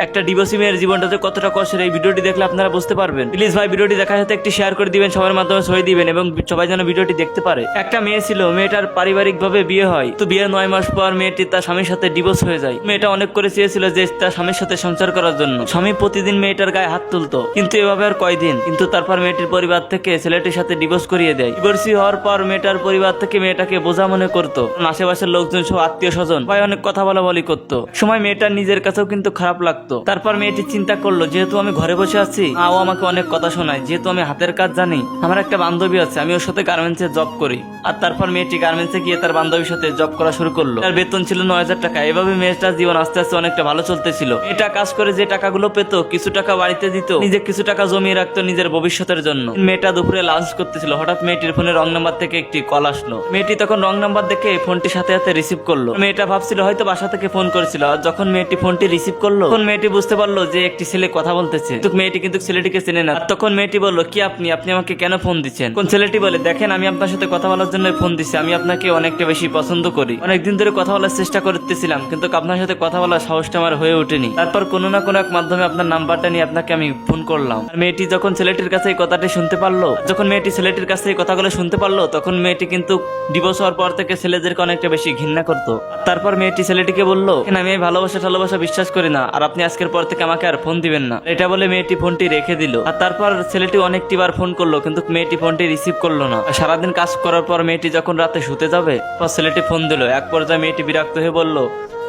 একটা ডিভোর্সি মেয়ের জীবনটা যে কতটা কষ্টের এই ভিডিওটি দেখলে আপনারা বুঝতে পারবেন। প্লিজ ভাই ভিডিওটি দেখার সাথে একটি শেয়ার করে দিবেন, সবার মাধ্যমে ছড়িয়ে দিবেন এবং সবাই যেন ভিডিওটি দেখতে পারে। একটা মেয়ে ছিল, মেয়েটার পারিবারিক ভাবে বিয়ে হয়, তো বিয়ের 9 মাস পর মেয়েটি তার স্বামীর সাথে ডিভোর্স হয়ে যায়। মেয়েটা অনেক করে চেয়েছিল যে তার স্বামীর সাথে সংসার করার জন্য। স্বামী প্রতিদিন মেয়েটার গায়ে হাত তুলতো, কিন্তু এভাবে আর কয়দিন। কিন্তু তারপর মেয়েটির পরিবার থেকে ছেলেটির সাথে ডিভোর্স করিয়ে দেয়। ডিভোর্সি হওয়ার পর মেয়েটার পরিবার থেকে মেয়েটাকে বোঝা মনে করতো, আশেপাশের লোকজন সব আত্মীয় স্বজন ভাই অনেক কথা বলা করতো। সময় মেয়েটার নিজের কাছেও কিন্তু খারাপ লাগতো। তারপর মেয়েটি চিন্তা করলো, যেহেতু আমি ঘরে বসে আছি, ও আমাকে অনেক কথা শোনায়, যেহেতু আমি হাতের কাজ জানি, আমার একটা বান্ধবী আছে, আমি ওর সাথে গার্মেন্টসে জব করি। আর তারপর মেয়েটি গার্মেন্টসে গিয়ে তার বান্ধবীর সাথে জব করা শুরু করলো। তার বেতন ছিল 9,000 টাকা। এভাবে মেয়েটার জীবন আস্তে আস্তে অনেকটা ভালো চলতেছিল। এটা কাজ করে যে টাকাগুলো পেত, কিছু টাকা বাড়িতে দিত, নিজে কিছু টাকা জমিয়ে রাখতো নিজের ভবিষ্যতের জন্য। মেয়েটা দুপুরে লাঞ্চ করতেছিল, হঠাৎ মেয়েটির ফোনে রং নাম্বার থেকে একটি কল আসলো। মেয়েটি তখন রং নাম্বার দেখে ফোনটি সাথে সাথে রিসিভ করলো। মেয়েটা ভাবছিল হয়তো বাসা থেকে ফোন করেছিল। আর যখন মেয়েটি ফোনটি রিসিভ করলো, তখন মেয়েটি বুঝতে পারলো যে একটি ছেলে কথা বলতেছে। মেয়েটি কিন্তু ছেলেটিকে চেনে না। তখন মেয়েটি বললো, কি আপনি আমাকে কেন ফোন দিচ্ছেন? কোন ছেলেটি বলে, দেখেন আমি আপনার সাথে কথা বলার জন্য ফোন দিচ্ছি, আমি আপনাকে অনেকটা বেশি পছন্দ করি, অনেকদিন ধরে কথা বলার চেষ্টা করতেছিলাম, কিন্তু আপনার সাথে কথা বলার সাহসটা আমার হয়ে ওঠেনি। তারপর কোনো না কোনো এক মাধ্যমে আপনার নাম্বারটা নিয়ে আপনাকে আমি ফোন করলাম। আর মেয়েটি যখন ছেলেটির কাছে এই কথাটি শুনতে পারলো, যখন মেয়েটি ছেলেটির কাছে এই কথাগুলো শুনতে পারলো, তখন মেয়েটি কিন্তু ডিভোর্স হওয়ার পর থেকে ছেলেদেরকে অনেকটা বেশি ঘৃণা করতো। তারপর মেয়েটি ছেলেটিকে বললো, আমি ভালোবাসা বিশ্বাস করি না, আর আপনি আজকের পর থেকে আমাকে আর ফোন দিবেন না। এটা বলে মেয়েটি ফোনটি রেখে দিল। আর তারপর ছেলেটি অনেকটি বার ফোন করলো, কিন্তু মেয়েটি ফোনটি রিসিভ করলো না। সারাদিন কাজ করার পর মেয়েটি যখন রাতে শুতে যাবে, ছেলেটি ফোন দিল। এক পর্যায়ে মেয়েটি বিরক্ত হয়ে বলল,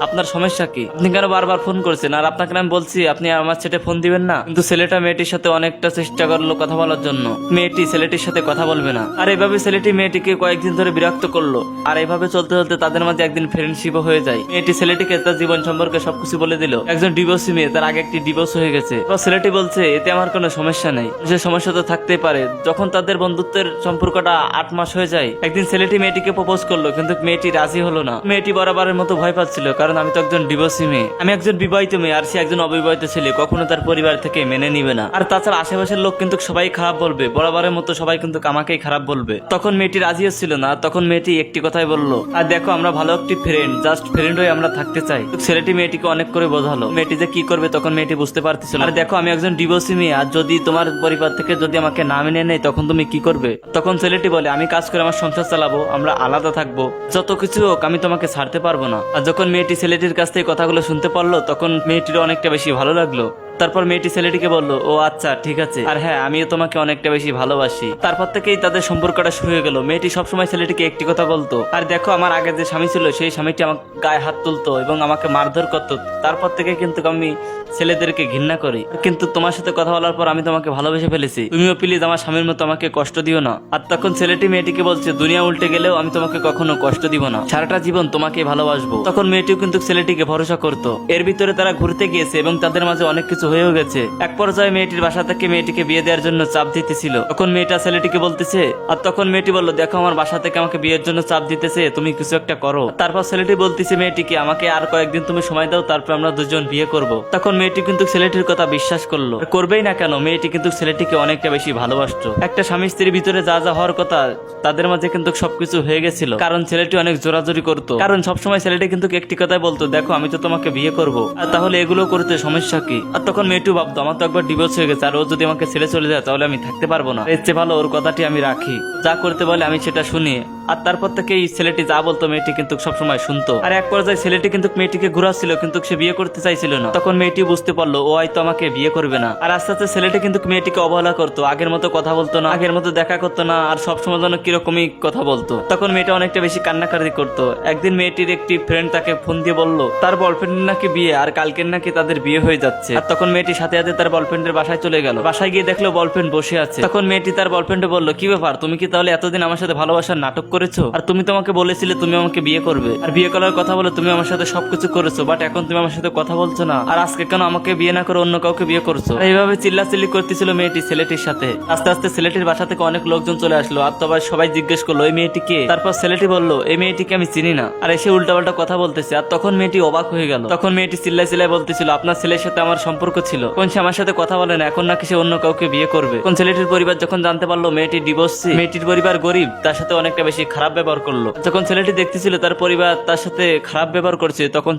আপনার সমস্যা কি? আপনি কেন বারবার ফোন করছেন? আর আপনাকে আমি বলছি আপনি আমার ছেলে ফোন দিবেন না। কিন্তু ছেলেটা মেয়েটির সাথে অনেকটা চেষ্টা করলো কথা বলার জন্য। মেয়েটি ছেলেটির সাথে কথা বলবে না। আর এভাবে ছেলেটি মেয়েটিকে কয়েকদিন ধরে বিরক্ত করলো। আর এইভাবে চলতে চলতে তাদের মাঝে একদিন ফ্রেন্ডশিপও হয়ে যায়। মেয়েটি ছেলেটিকে তার জীবন সম্পর্কে সবকিছু বলে দিল। একজন ডিভোর্সি মেয়ে, তার আগে একটি ডিভোর্স হয়ে গেছে। ছেলেটি বলছে, এতে আমার কোনো সমস্যা নেই, সে সমস্যা তো থাকতেই পারে। যখন তাদের বন্ধুত্বের সম্পর্কটা 8 মাস হয়ে যায়, একদিন ছেলেটি মেয়েটিকে প্রপোজ করলো, কিন্তু মেয়েটি রাজি হলো না। মেয়েটি বরাবরের মতো ভয় পাচ্ছিল, কারণ আমি তো একজন ডিভোর্সি মেয়ে, আমি একজন বিবাহিত মেয়ে, আর সে একজন অবিবাহিত ছেলে, কখনো তার পরিবার থেকে মেনে নিবে না। আর তাছাড়া আশেপাশের লোক কিন্তু সবাই খারাপ বলবে, বরাবরের মতো সবাই কিন্তু আমাকেই খারাপ বলবে। তখন মেয়েটি রাজি হচ্ছিল না। তখন মেয়েটি একটি কথাই বললো, আর দেখো আমরা ভালো একটি ফ্রেন্ড, জাস্ট ফ্রেন্ড হয়ে আমরা থাকতে চাই। ছেলেটি মেয়েটিকে অনেক করে বোঝালো। মেয়েটি যে কি করবে তখন মেয়েটি বুঝতে পারতেছিল। আর দেখো আমি একজন ডিভোর্সি মেয়ে, আর যদি তোমার পরিবার থেকে যদি আমাকে না মেনে নেয় তখন তুমি কি করবে? তখন ছেলেটি বলে, আমি কাজ করে আমার সংসার চালাবো, আমরা আলাদা থাকবো, যত কিছু হোক আমি তোমাকে ছাড়তে পারবো না। আর যখন মেয়েটি ছেলেটির কাছ থেকে কথাগুলো শুনতে পারলো, তখন মেয়েটির অনেকটা বেশি ভালো লাগলো। তারপর মেয়েটি ছেলেটিকে বলল, ও আচ্ছা ঠিক আছে, আর হ্যাঁ আমিও তোমাকে অনেকটা বেশি ভালোবাসি। তারপর থেকেই তাদের সম্পর্কটা শুরু হয়ে গেল। মেয়েটি সবসময় ছেলেটিকে একটি কথা বলতো, আর দেখো আমার আগে যে স্বামী ছিল সেই স্বামীটি আমার গায়ে হাত তুলতো এবং আমাকে মারধর করতো। তারপর থেকে কিন্তু আমি ছেলেদেরকে ঘৃণা করি, কিন্তু তোমার সাথে কথা বলার পর আমি তোমাকে ভালোবেসে ফেলেছি, তুমিও প্লিজ আমার স্বামীর মতো আমাকে কষ্ট দিও না। আর তখন ছেলেটি মেয়েটিকে বলছে, দুনিয়া উল্টে গেলেও আমি তোমাকে কখনো কষ্ট দিব না, সারাটা জীবন তোমাকে ভালোবাসবো। তখন মেয়েটিও কিন্তু ছেলেটিকে ভরসা করতো। এর ভিতরে তারা ঘুরতে গিয়েছে এবং তাদের মাঝে অনেক কিছু হয়েও গেছে। এক পর্যায়ে মেয়েটির বাসা থেকে মেয়েটিকে বিয়ে দেওয়ার জন্য চাপ দিতেছিল। তখন মেয়েটা ছেলেটিকে বলতেছে, আর তখন মেয়েটি বলল, দেখো আমার বাসা থেকে আমাকে বিয়ের জন্য চাপ দিতেছে, তুমি কিছু একটা করো। তারপর ছেলেটি বলতেছে মেয়েটিকে, আমাকে আর কয়েকদিন তুমি সময় দাও, তারপর আমরা দুজন বিয়ে করব। তখন মেয়েটি কিন্তু ছেলেটির কথা বিশ্বাস করলো। করবেই না কেন, মেয়েটি কিন্তু ছেলেটিকে অনেকটা বেশি ভালোবাসতো। একটা স্বামী স্ত্রীর ভিতরে যা যা হওয়ার কথা তাদের মাঝে কিন্তু সবকিছু হয়ে গেছিল, কারণ ছেলেটি অনেক জোরাজোরি করতো। কারণ সবসময় ছেলেটি কিন্তু একটি কথাই বলতো, দেখো আমি তো তোমাকে বিয়ে করব, আর তাহলে এগুলো করতে সমস্যা কি? আর তখন মেয়েটিও ভাবতো, আমার তো একবার ডিভোর্স হয়ে গেছে, আর ও যদি আমাকে ছেড়ে চলে যায় তাহলে আমি থাকতে পারবো না, এর চেয়ে ভালো ওর কথাটি আমি রাখি, যা করতে বলে আমি সেটা শুনি। আর তারপর থেকে এই ছেলেটি যা বলতো মেয়েটি কিন্তু সবসময় শুনতো। আর এক পর্যায়ে ছেলেটি কিন্তু মেয়েটিকে ঘুরাচ্ছিল, কিন্তু সে বিয়ে করতে চাইছিল না। তখন মেয়েটি বুঝতে পারলো ও হয়তো আমাকে বিয়ে করবে না। আর আস্তে আস্তে ছেলেটি কিন্তু মেয়েটিকে অবহেলা করতো, আগের মতো কথা বলতো না, আগের মতো দেখা করতো না, আর সবসময় যেন কিরকমই কথা বলতো। তখন মেয়েটা অনেকটা বেশি কান্নাকাটি করতো। একদিন মেয়েটির একটি ফ্রেন্ড তাকে ফোন দিয়ে বললো তার বয়ফ্রেন্ড নাকি বিয়ে, আর কালকের নাকি তাদের বিয়ে হয়ে যাচ্ছে। আর তখন মেয়েটি সাথে সাথে তার বয়ফ্রেন্ডের বাসায় চলে গেল। বাসায় গিয়ে দেখলো বয়ফ্রেন্ড বসে আছে। তখন মেয়েটি তার বয়ফ্রেন্ডে বললো, কি ব্যাপার, তুমি কি তাহলে এতদিন আমার সাথে ভালোবাসার নাটক করেছো? আর তুমি তো আমাকে বলেছিলে তুমি আমাকে বিয়ে করবে, আর বিয়ে করার কথা বলে তুমি আমার সাথে সবকিছু করেছো, বাট এখন তুমি আমার সাথে কথা বলছো না, আর আজকে কেন আমাকে বিয়ে না করে অন্য কাউকে বিয়ে করছো? এইভাবে চিল্লাচিল্লি করতেছিল মেয়েটি ছেলেটির সাথে। আস্তে আস্তে ছেলেটির বাসা থেকে অনেক লোকজন চলে আসলো, আর তবে সবাই জিজ্ঞেস করলো এই মেয়েটি কে? তারপর ছেলেটি বললো, এই মেয়েটিকে আমি চিনি না, আর এসে উল্টাপাল্টা কথা বলতেছে। আর তখন মেয়েটি অবাক হয়ে গেল। তখন মেয়েটি চিল্লাই চিল্লাই বলতেছিল, আপনার ছেলের সাথে আমার সম্পর্ক ছিল, কোন সে আমার সাথে কথা বলে না, এখন নাকি সে অন্য কাউকে বিয়ে করবে। কোন ছেলেটির পরিবার যখন জানতে পারলো মেয়েটি ডিভোর্সি, মেয়েটির পরিবার গরিব, তার সাথে অনেকটা বেশি খারাপ ব্যবহার করলো। যখন ছেলেটি দেখতেছিল তার পরিবার তার সাথে খারাপ ব্যবহার করছে, তখন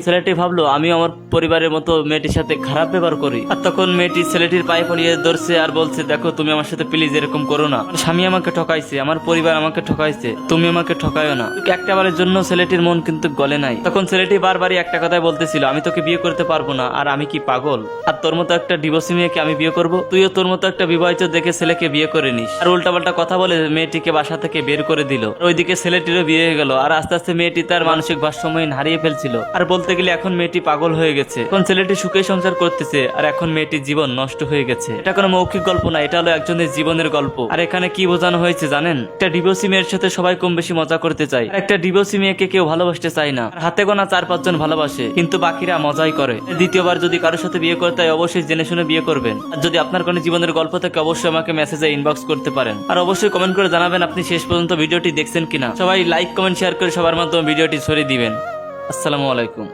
ছেলেটি ভাবলো আমি আমার পরিবারের মতো মেয়েটির সাথে খারাপ ব্যবহার করি। আর তখন মেয়েটি ছেলেটির পায়ে পড়িয়ে ধরছে আর বলছে, দেখো তুমি আমার সাথে প্লিজ এরকম করো না, আমার স্বামী আমাকে ঠকাইছে, আমার পরিবার আমাকে ঠকাইছে, তুমি আমাকে ঠকাইও না। একটা বারের জন্য ছেলেটির মন কিন্তু গলে নাই। তখন ছেলেটি বারবারই একটা কথাই বলতেছিল, আমি তোকে বিয়ে করতে পারবো না, আর আমি কি পাগল? আর তোর মতো একটা ডিভোর্সি মেয়েকে আমি বিয়ে করবো? তুইও তোর মতো একটা বিবাহিত দেখে ছেলেকে বিয়ে করে নিস। আর উল্টাপাল্টা কথা বলে মেয়েটিকে বাসা থেকে বের করে দিল। ওইদিকে ছেলেটিরও বিয়ে হয়ে গেল। আর আস্তে আস্তে মেয়েটি তার মানসিক ভারসাম্যহীন হারিয়ে ফেলছিল। আর বলতে গেলে এখন মেয়েটি পাগল হয়ে গেছে। এখন ছেলেটি সুখে সংসার করতেছে, আর এখন মেয়েটির জীবন নষ্ট হয়ে গেছে। এটা কোনো মৌখিক গল্প না, এটা হলো একজনের জীবনের গল্প। আর এখানে কি বোঝানো হয়েছে জানেন? একটা ডিভোর্সি মেয়ের সাথে সবাই কম বেশি মজা করতে চায়, আর একটা ডিভোর্সি মেয়েকে কেউ ভালোবাসতে চায় না। আর হাতে গোনা 4-5 জন ভালোবাসে, কিন্তু বাকিরা মজাই করে। দ্বিতীয়বার যদি কারোর সাথে বিয়ে করতে হয় অবশ্যই জেনে শুনে বিয়ে করবেন। আর যদি আপনার কোনো জীবনের গল্প থাকে অবশ্যই আমাকে মেসেজে ইনবক্স করতে পারেন। আর অবশ্যই কমেন্ট করে জানাবেন আপনি শেষ পর্যন্ত ভিডিওটি দেখছেন কিনা। সবাই লাইক কমেন্ট শেয়ার করে সবার মাধ্যমে ভিডিওটি ছড়িয়ে দিবেন। আসসালামু আলাইকুম।